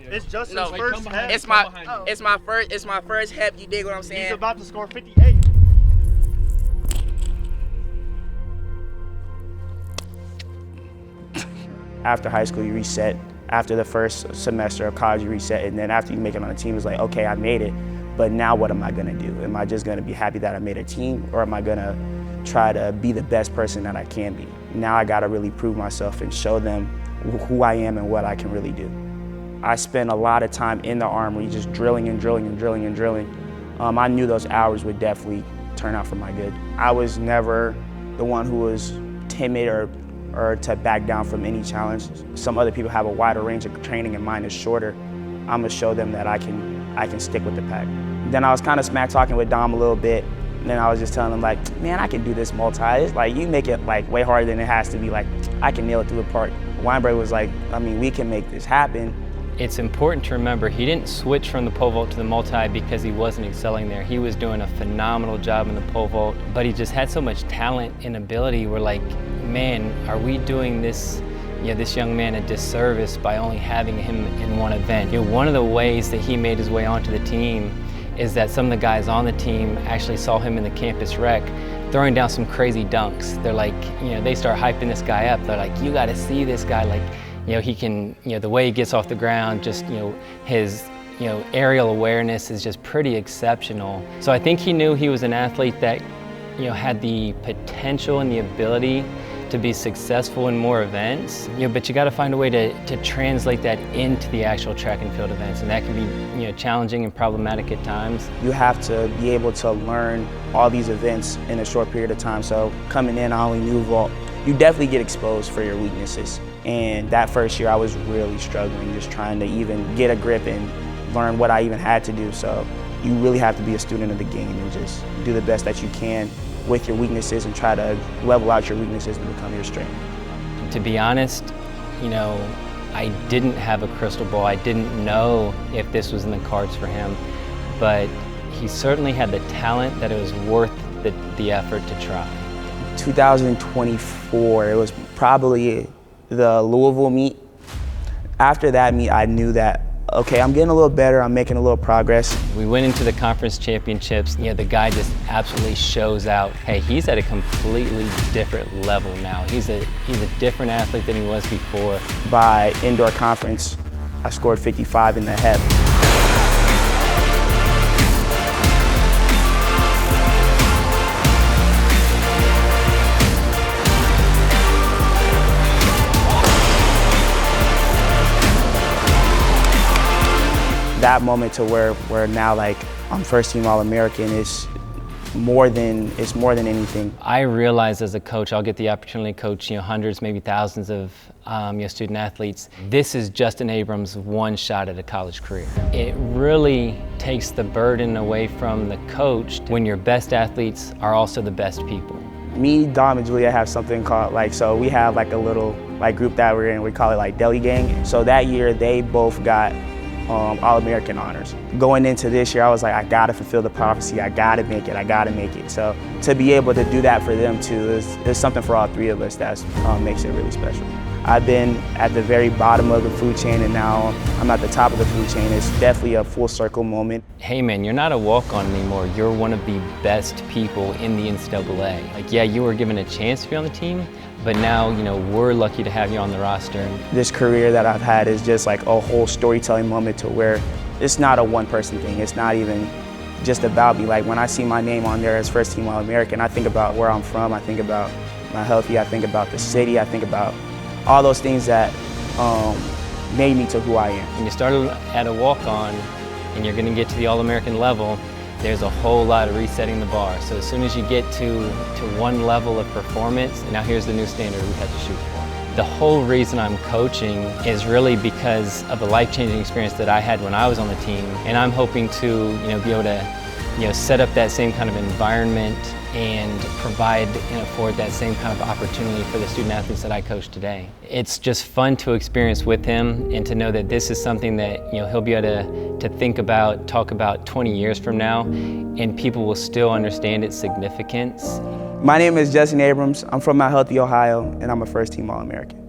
It's Justin's No, first half. it's my first hep. You dig what I'm saying? He's about to score 58. After high school, you reset. After the first semester of college, you reset. And then after you make it on a team, it's like, okay, I made it. But now what am I gonna do? Am I just gonna be happy that I made a team, or am I gonna try to be the best person that I can be? Now I gotta really prove myself and show them who I am and what I can really do. I spent a lot of time in the armory just drilling and drilling and drilling and drilling. I knew those hours would definitely turn out for my good. I was never the one who was timid or to back down from any challenge. Some other people have a wider range of training and mine is shorter. I'm gonna show them that I can stick with the pack. Then I was kind of smack talking with Dom a little bit, and then I was just telling him like, man, I can do this multi. It's like, you make it like way harder than it has to be. Like, I can nail it through the park. Weinberg was like, I mean, we can make this happen. It's important to remember he didn't switch from the pole vault to the multi because he wasn't excelling there. He was doing a phenomenal job in the pole vault, but he just had so much talent and ability. We're like, man, are we doing this, this young man a disservice by only having him in one event? One of the ways that he made his way onto the team is that some of the guys on the team actually saw him in the campus rec throwing down some crazy dunks. They're like, they start hyping this guy up. They're like, you got to see this guy. Like, he can, the way he gets off the ground, just, his, aerial awareness is just pretty exceptional. So I think he knew he was an athlete that, had the potential and the ability to be successful in more events, but you got to find a way to translate that into the actual track and field events, and that can be challenging and problematic at times. You have to be able to learn all these events in a short period of time. So coming in, I only knew vault. You definitely get exposed for your weaknesses. And that first year I was really struggling, just trying to even get a grip and learn what I even had to do. So you really have to be a student of the game and just do the best that you can with your weaknesses and try to level out your weaknesses and become your strength. To be honest, I didn't have a crystal ball. I didn't know if this was in the cards for him, but he certainly had the talent that it was worth the effort to try. 2024, it was probably the Louisville meet. After that meet, I knew that, okay, I'm getting a little better, I'm making a little progress. We went into the conference championships, the guy just absolutely shows out. Hey, he's at a completely different level now. He's a different athlete than he was before. By indoor conference, I scored 55 in the hep. That moment to where now like I'm first team All-American is more than anything. I realize as a coach, I'll get the opportunity to coach hundreds, maybe thousands of student athletes. This is Justin Abrams' one shot at a college career. It really takes the burden away from the coach when your best athletes are also the best people. Me, Dom, and Julia have something called so we have like a little group that we're in. We call it like Deli Gang. So that year they both got All-American honors. Going into this year, I was like, I gotta fulfill the prophecy, I gotta make it. So to be able to do that for them too is something for all three of us that makes it really special. I've been at the very bottom of the food chain and now I'm at the top of the food chain. It's definitely a full circle moment. Hey man, you're not a walk-on anymore. You're one of the best people in the NCAA. Like, yeah, you were given a chance to be on the team, but now, we're lucky to have you on the roster. This career that I've had is just like a whole storytelling moment to where it's not a one-person thing. It's not even just about me. Like when I see my name on there as first team All-American, I think about where I'm from, I think about my healthy, I think about the city, I think about all those things that made me to who I am. When you started at a walk-on and you're gonna get to the All-American level, there's a whole lot of resetting the bar. So as soon as you get to one level of performance, now here's the new standard we have to shoot for. The whole reason I'm coaching is really because of the life-changing experience that I had when I was on the team, and I'm hoping to be able to set up that same kind of environment and provide and afford that same kind of opportunity for the student athletes that I coach today. It's just fun to experience with him and to know that this is something that he'll be able to think about, talk about 20 years from now, and people will still understand its significance. My name is Justin Abrams. I'm from Mount Healthy, Ohio, and I'm a first team All-American.